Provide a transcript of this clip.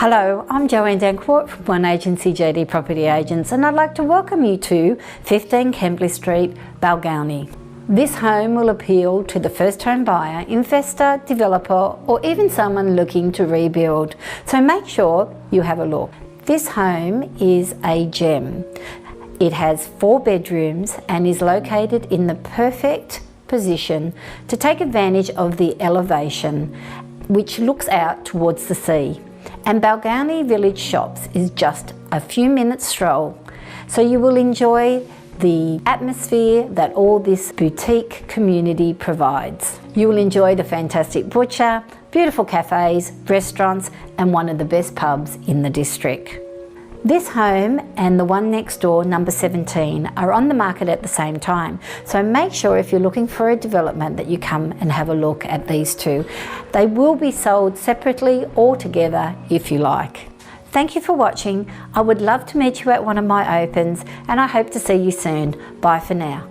Hello, I'm Joanne Danckwardt from One Agency JD Property Agents, and I'd like to welcome you to 15 Kembla Street, Balgownie. This home will appeal to the first home buyer, investor, developer, or even someone looking to rebuild. So make sure you have a look. This home is a gem. It has 4 bedrooms and is located in the perfect position to take advantage of the elevation, which looks out towards the sea. And Balgownie Village Shops is just a few minutes stroll, so you will enjoy the atmosphere that all this boutique community provides. You will enjoy the fantastic butcher, beautiful cafes, restaurants, and one of the best pubs in the district. This home and the one next door, number 17, are on the market at the same time. So make sure if you're looking for a development that you come and have a look at these two. They will be sold separately or together if you like. Thank you for watching. I would love to meet you at one of my opens, and I hope to see you soon. Bye for now.